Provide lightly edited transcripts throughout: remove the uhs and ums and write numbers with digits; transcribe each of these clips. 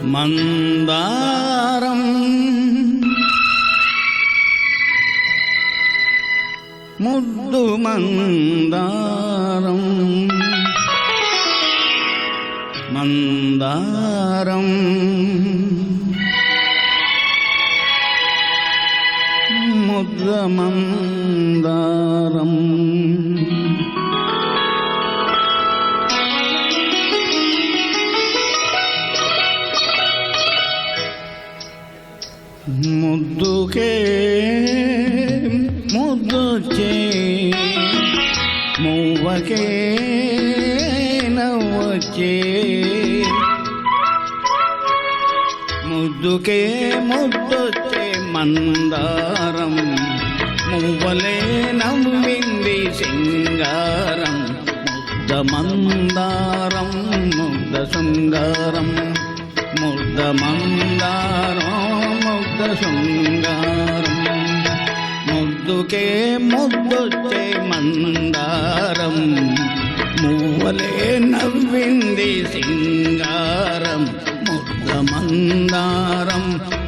మందారం ముద్దు మందారం మందారం ముద్ద మందారం ముద్దుకే ముద్దొచ్చే మువ్వకే నవ్వొచ్చే ముద్దుకే ముద్దొచ్చే మందారం మువ్వలే నవ్వింది సింగారం ముద్ద మందారం ముద్ద శృంగారం ముద్ద మందారం ముద్ద శృంగారం ముద్దుకే ముద్దొచ్చే మందారం మువ్వలే నవ్వింది సింగారం ముద్ద మందారం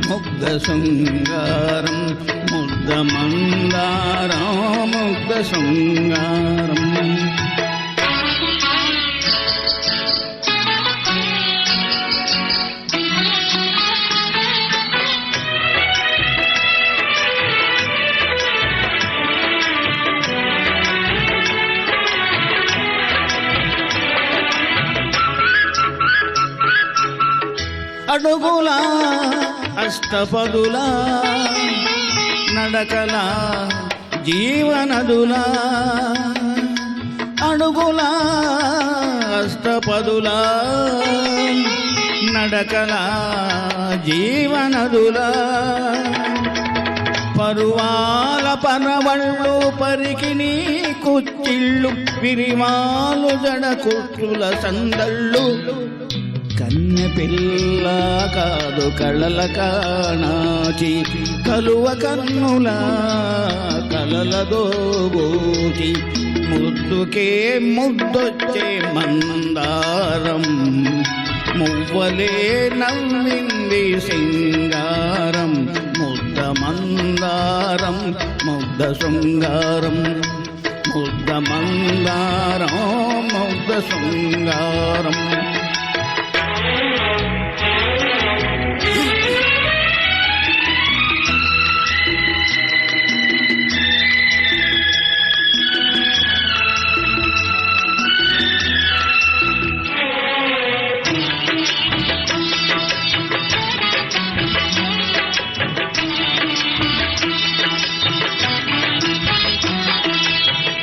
ముగ్ధ శృంగారం ముద్ద మందారం ముగ్ధ శృంగారం అడుగులా అష్టపదులా నడకల జీవనదులా అడుగులా అష్టపదులా నడకల జీవనదులా పరువాల పరవళ్ళు పరికిని కుచ్చిళ్ళు పిరిమాలు జడ కుట్టుల సందళ్ళు కన్నె పిల్ల కాదు కళల కానాచి కలువ కన్నుల కలలదోబోచి ముద్దుకే ముద్దొచ్చే మందారం మువ్వలే నవ్వింది సింగారం ముద్ద మందారం ముగ్ధ శృంగారం ముద్ద మందారం ముగ్ధ శృంగారం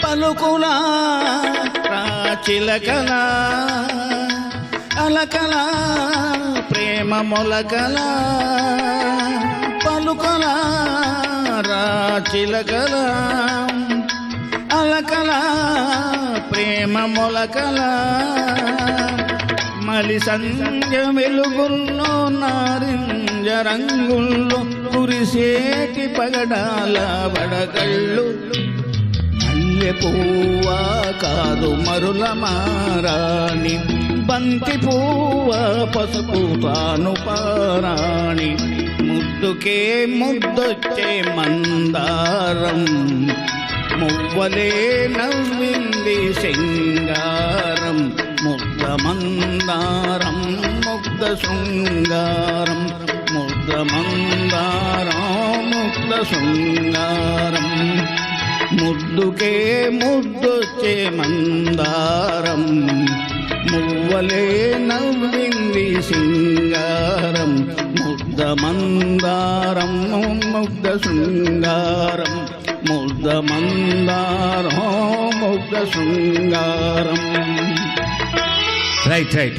పలుకులా చిలకల అలకల ప్రేమ మొలకల పలుకల చిలకల అలకల ప్రేమ మొలకల మలి సంజ వెలుగుల్లో నారింజ రంగుల్లో కురిసేటి పగడాల బడగళ్ళు పువ్వా కాదు మరుల మారాణి బంతి పువ్వా పసుపు తాను పారాణి ముద్దుకే ముద్దొచ్చే మందారం మువ్వలే నవ్వింది సింగారం ముద్ద మందారం ముగ్ధ శృంగారం ముద్ద మందారం ముగ్ధ శృంగారం ముద్దుకే ముద్దొచ్చే మందారం మువ్వలే నవ్వింది సింగారం ముద్ద మందారం ముగ్ధ శృంగారం ముద్ద మందారం ముగ్ధ శృంగారం. రైట్.